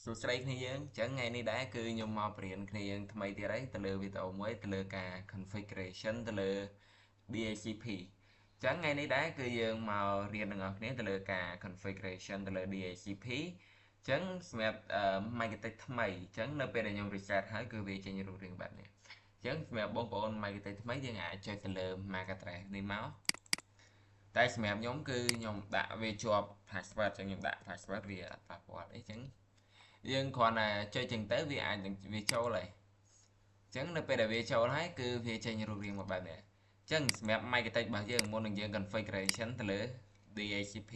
សួស្តីគ្នាយើងចឹងថ្ងៃនេះដែរគឺខ្ញុំមកបរៀនគ្នាយើងថ្មីទៀតហើយទៅលើវីដេអូមួយទៅលើការ configuration ទៅលើ DHCP ចឹងថ្ងៃនេះដែរគឺយើងមករៀនទាំងអស់គ្នាទៅលើការ configuration ទៅលើ DHCP ចឹងសម្រាប់ Microtik ថ្មីចឹងនៅពេលដែលខ្ញុំ reset ហើយគឺវាចេញរូបរាងបែបនេះចឹងសម្រាប់បងប្អូន Microtik ថ្មីយើងអាចចុចទៅលើ MAC address នេះមកតែសម្រាប់ខ្ញុំគឺខ្ញុំដាក់វាជាប់ password ចឹងខ្ញុំដាក់ password វាអត់ប៉ះពាល់អីចឹងយើងគ្រាន់តែចុចចឹងទៅវាអាចនឹងវាចូលហើយអញ្ចឹងនៅពេលដែលវាចូលហើយគឺវាចេញរូបរាងមកបែបនេះអញ្ចឹងសម្រាប់ Microtik របស់យើងមុននឹងយើង configuration ទៅលើ DHCP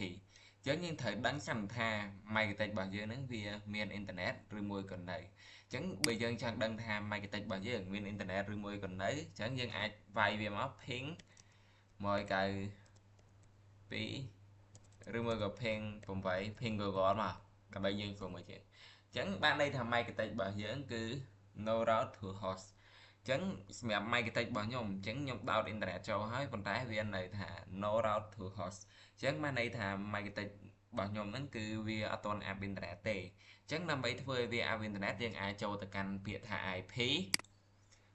អញ្ចឹងយើងត្រូវដឹងសិនថា Microtik របស់យើងហ្នឹងវាមានអ៊ីនធឺណិតឬមួយក៏នៅអញ្ចឹងបើយើងចង់ដឹងថា Microtik របស់យើងមានអ៊ីនធឺណិតឬមួយក៏នៅអញ្ចឹងយើងអាចវាយវាមក ping 192ឬមួយក៏ ping 8 ping Google មកដើម្បីយើងចូលមកទៀតចឹងបានន័យថា Microtik របស់យើងគឺ no route to host ចឹងសម្រាប់ Microtik របស់ខ្ញុំអញ្ចឹងខ្ញុំដោតអ៊ីនធឺណិតចូលហើយប៉ុន្តែវានៅថា no route to host ចឹងបានន័យថា Microtik របស់ខ្ញុំហ្នឹងគឺវាអត់ទាន់អាប់អ៊ីនធឺណិតទេអញ្ចឹងដើម្បីធ្វើឲ្យវាអាប់អ៊ីនធឺណិតយើងអាចចូលទៅកាន់ពាក្យថា IP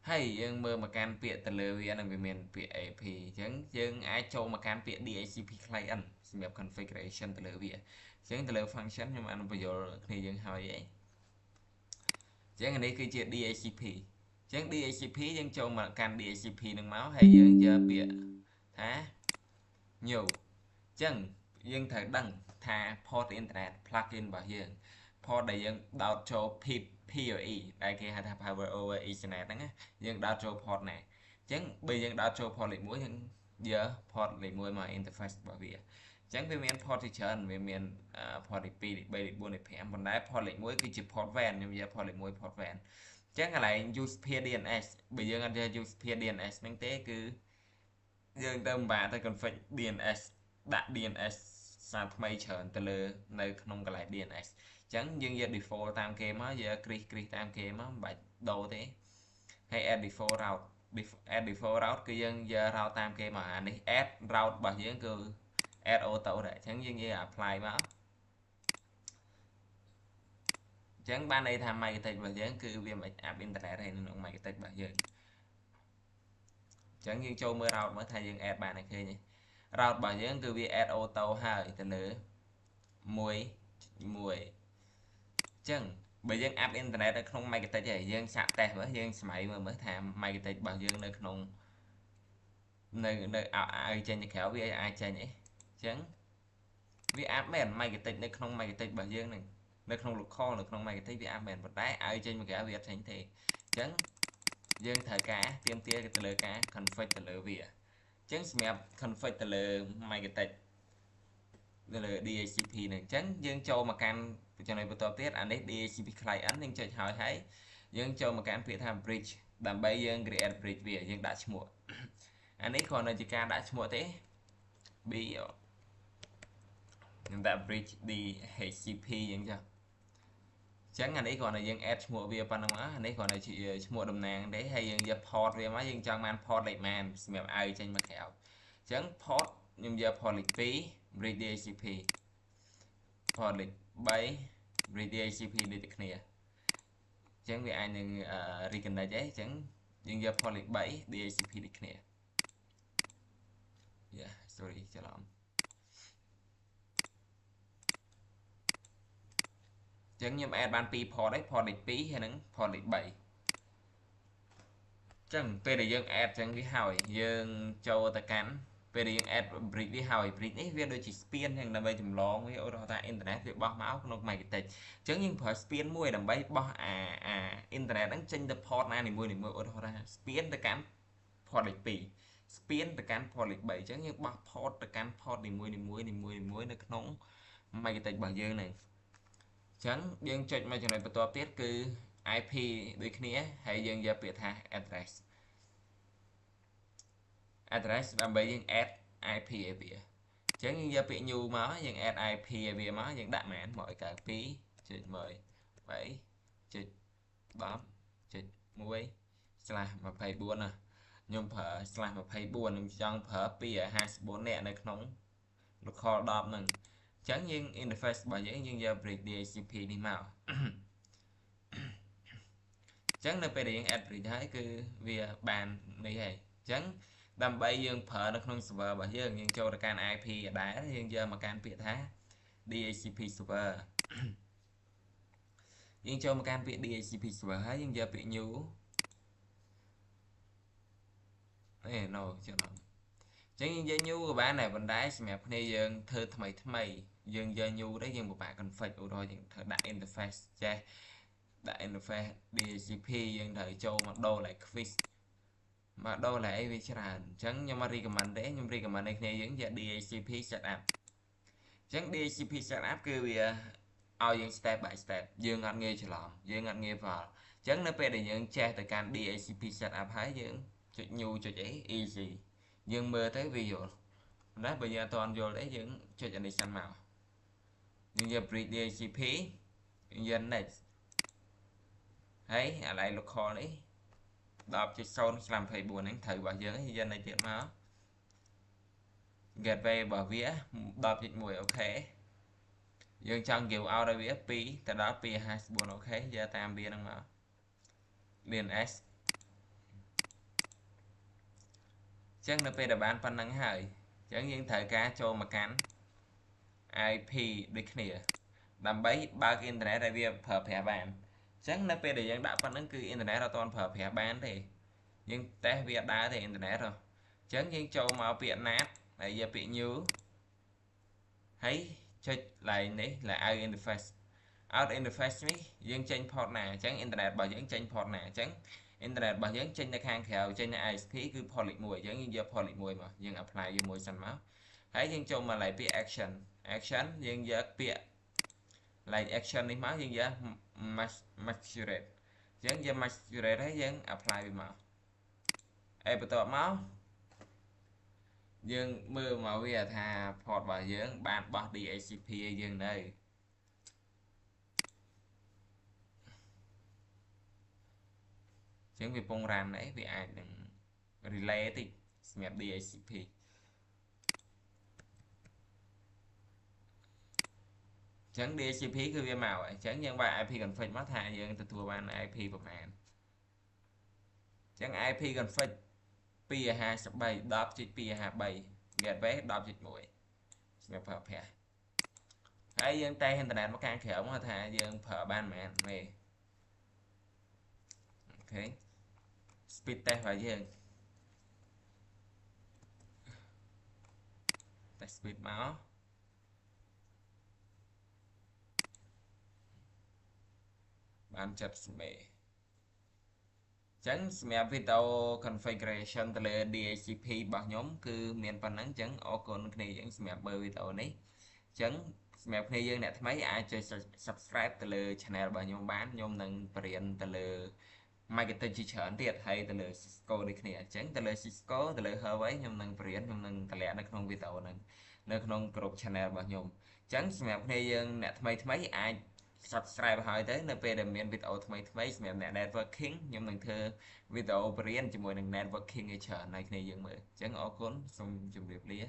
ហើយយើងមើលមកកាន់ពាក្យទៅលើវានឹងវាមានពាក្យ AP អញ្ចឹងយើងអាចចូលមកកាន់ពាក្យ DHCP client សម្រាប់ configuration ទៅលើវាអញ្ចឹងទៅលើ function ខ្ញុំអនុបញ្យល់គ្នាយើងហើយអីចឹងនេះគឺជា DHCP ចឹង DHCP យើងចូលមកកាន់ DHCP នឹងមកហើយយើងយកពាក្យថា new ចឹងយើងត្រូវដឹងថា port internet plugin របស់យើង port ដែលយើងដោតចូល PoE ដែលគេហៅថា Power over Ethernet ហ្នឹងយើងដោតចូល port ណាចឹងបើយើងដោតចូល port លេខ1យើងយក port លេខ1មក interface របស់វាចឹងវាមាន port ជាច្រើនវាមាន port លេខ2លេខ3លេខ4លេខ5ប៉ុន្តែ port លេខ1គឺជា port van ខ្ញុំយក port លេខ1 port van ចឹងកន្លែង use peer DNS បើយើងអត់យក use peer DNS ហ្នឹងទេគឺយើងទៅមិនបានទៅ config DNS ដាក់ DNS សារថ្មីច្រើនទៅលើនៅក្នុងកន្លែង DNS ចឹងយើងយក default តាមគេមកយក crease តាមគេមកមិនបាច់ដូរទេហើយ add default route add default route គឺយើងយក route តាមគេមកអានេះ add route របស់យើងគឺ add auto ដែរអញ្ចឹងយើងយក apply មកអញ្ចឹងបានន័យថា Microtik របស់យើងគឺវាមិនអាប់អ៊ីនធឺណិតទេក្នុង Microtik របស់យើងអញ្ចឹងយើងចូលមើល route មើលថាយើង add បានតែឃើញទេ route របស់យើងគឺវា add auto ហើយទៅលើ1អញ្ចឹងបើយើងអាប់អ៊ីនធឺណិតនៅក្នុង Microtik ហើយយើងសាក test មើលយើងស្មៃមើលថា Microtik របស់យើងនៅក្នុងនៅឲ្យចេញទៅក្រៅវាអាចចេញអីអញ្ចឹងវាអាប់មែន Microtik នៅក្នុង Microtik របស់យើងហ្នឹងនៅក្នុង local នៅក្នុង Microtik វាអាប់មែនប៉ុន្តែឲ្យចេញមកក្រៅវាអត់ចេញទេអញ្ចឹងយើងត្រូវការទាមទារទៅលើការ config ទៅលើវាអញ្ចឹងសម្រាប់ config ទៅលើ Microtik ទៅលើ DHCP ហ្នឹងអញ្ចឹងយើងចូលមកកាន់ចំណុចបន្តទៀតអានេះ DHCP client យើងចុចហើយយើងចូលមកកាន់ពាក្យថា bridge ដើម្បីយើង create bridge វាយើងដាក់ឈ្មោះអានេះគ្រាន់តែជាការដាក់ឈ្មោះទេ B ខ្ញុំដាក់ bridge DHCP យ៉ាងចុះចឹងអានេះគ្រាន់តែយើង add ឈ្មោះវាប៉ុណ្ណឹងមកអានេះគ្រាន់តែជាឈ្មោះតំណាងទេហើយយើងយក port វាមកយើងចង់បាន port លេខម៉ានសម្រាប់ឲ្យចេញមកក្រៅអញ្ចឹង port ខ្ញុំយក port លេខ2 bridge DHCP port លេខ3 bridge DHCP ដូចតែគ្នាអញ្ចឹងវាអាចនឹង reconnect អីអញ្ចឹងយើងយក port លេខ3 DHCP ដូចគ្នា sorry ច្រឡំចឹងខ្ញុំ add បាន2 port ហើយ port លេខ2ហើយនិង port លេខ3ចឹងពេលដែលយើង add ចឹងវាហើយយើងចូលទៅកាន់ពេលដែលយើង add bridge វាហើយ bridge នេះវាដូចជា span ចឹងដើម្បីចម្លងវាឧទាហរណ៍ថា internet វាបោះមកក្នុង Microtik ចឹងយើងប្រើ span មួយដើម្បីបោះអា internet ហ្នឹងចេញទៅ port ណានីមួយឧទាហរណ៍ថា span ទៅកាន់ port លេខ2 span ទៅកាន់ port លេខ3ចឹងយើងបោះ port ទៅកាន់ port នីមួយនៅក្នុង Microtik របស់យើងហ្នឹងចឹងយើងចុចមកចំណុចបន្ទាប់ទៀតគឺ IP ដូចគ្នាហើយយើងយកពាក្យថា address ដើម្បីយើង add IP ឲ្យវាចឹងយើងយកពាក្យ new មកយើង add IP ឲ្យវាមកយើងដាក់ម៉ាន 192.1.10.1/24 ណាខ្ញុំប្រើ /24 ខ្ញុំចង់ប្រើ254នាក់នៅក្នុង local 10ហ្នឹងអញ្ចឹងយើង interface របស់យើងយក bridge DHCP នេះមក chẳngនៅពេលដែលយើង add bridge ហើយគឺវាបាននេះហើយchẳngដើម្បីយើងប្រើនៅក្នុង server របស់យើងចូលទៅកាន់ IP ដែរយើងយកមកកាន់ពាក្យថា DHCP server យើងចូលមកកាន់ពាក្យ DHCP server ហើយយើងយកពាក្យ new no ចឹងចឹងយើងយក new ក៏បានដែរប៉ុន្តែសម្រាប់គ្នាយើងធ្វើថ្មីយើងយក new đấyយើងពិបាក config ឧទាហរណ៍យើងធ្វើដាក់ interface ចេះដាក់ interface DHCP យើងត្រូវចូលមកដូរ like quiz មកដូរ like អីវាច្រើនអញ្ចឹងខ្ញុំមក recommend ទេខ្ញុំ recommend ឲ្យគ្នាយើងយក DHCP setup អញ្ចឹង DHCP setup គឺវាឲ្យយើង step by step យើងអត់ងាយច្រឡំយើងអត់ងាយវល់អញ្ចឹងនៅពេលដែលយើងចេះទៅកាន់ DHCP setup ហើយយើងចុច new ចុចអី easy យើងមើលទៅវាយល់ណាបើយើងអត់ទាន់យល់ទេយើងចុចអានេះសិនមកយើងយក bridge DHCP យើងយក next ហើយអាឡៃ local នេះ 10.0/24 ហ្នឹងត្រូវរបស់យើងហើយយកនេះទៀតមក gateway របស់វា 10.1 អូខេយើងចង់ give out ឲ្យវា2ទៅដល់ 254 អូខេយកតាមវាហ្នឹងមក DNS អញ្ចឹងនៅពេលដែលបានប៉ុណ្្នឹងហើយអញ្ចឹងយើងត្រូវការចូលមកកាន់ IP ដូចគ្នាដើម្បីបើកអ៊ីនធឺណិតឲ្យវាប្រើប្រាស់បានអញ្ចឹងនៅពេលដែលយើងដាក់ប៉ុណ្្នឹងគឺអ៊ីនធឺណិតអត់ទាន់ប្រើប្រាស់បានទេយើងតេស្តវាដើរទេអ៊ីនធឺណិតហ៎អញ្ចឹងយើងចូលមកពាក្យ NAT ហើយយកពាក្យ new ហើយចុច line នេះ out interface out interface នេះយើងចេញ port ណាអញ្ចឹងអ៊ីនធឺណិតរបស់យើងចេញ port ណាអញ្ចឹងអ៊ីនធឺណិតរបស់យើងចេញនៅខាងក្រៅចេញនៅ ISP គឺ port លេខ1អញ្ចឹងយើងយក port លេខ1មកយើង apply វាមួយសិនមកហើយយើងចូលមក like ពាក្យ action យើងយកពាក្យ like action នេះមកយើងយក masquerade អញ្ចឹងយក masquerade ហើយយើង apply វាមកហើយបន្ទាប់មកយើងមើលមកវាថា port របស់យើងបានបោះ DHCP ឲ្យយើងនៅអញ្ចឹងវាពងរ៉ានអីវាអាចនឹង relay តិចសម្រាប់ DHCP អញ្ចឹង DHCP គឺវាមកអញ្ចឹងយើងបើក IP config មកថាយើងទទួលបាន IP ប្រមាណអញ្ចឹង IP config 253 10.253 gateway 10.1 សម្រាប់ប្រើប្រាស់ហើយយើងតែអ៊ីនធឺណិតមកខាងក្រៅមកថាយើងប្រើបានប៉ុន្មានទេអូខេ speed test របស់យើងតែ speed មកបាន70 ស្មេអញ្ចឹងសម្រាប់ video configuration ទៅលើ DHCP របស់ខ្ញុំគឺមានប៉ុណ្ណឹងអញ្ចឹងអរគុណគ្នាយើងសម្រាប់មើលវីដេអូនេះអញ្ចឹងសម្រាប់គ្នាយើងអ្នកថ្មីអាចចុច subscribe ទៅលើ channel របស់ខ្ញុំបានខ្ញុំនឹងបរៀនទៅលើ marketing ជាច្រើនទៀតហើយទៅលើ Cisco ដូចគ្នាអញ្ចឹងទៅលើ Cisco ទៅលើ Huawei ខ្ញុំនឹងបរៀនខ្ញុំនឹងតម្លាក់នៅក្នុងវីដេអូហ្នឹងនៅក្នុងក្រុម channel របស់ខ្ញុំអញ្ចឹងសម្រាប់គ្នាយើងអ្នកថ្មីអាច subscribe ឲ្យទៅនៅពេលដែលមានវីដេអូថ្មីសម្រាប់អ្នក networking ខ្ញុំនឹងធ្វើវីដេអូបរៀនជាមួយនឹង networking ឲ្យច្រើនឲ្យគ្នាយើងមើលអញ្ចឹងអរគុណសូមជម្រាបលា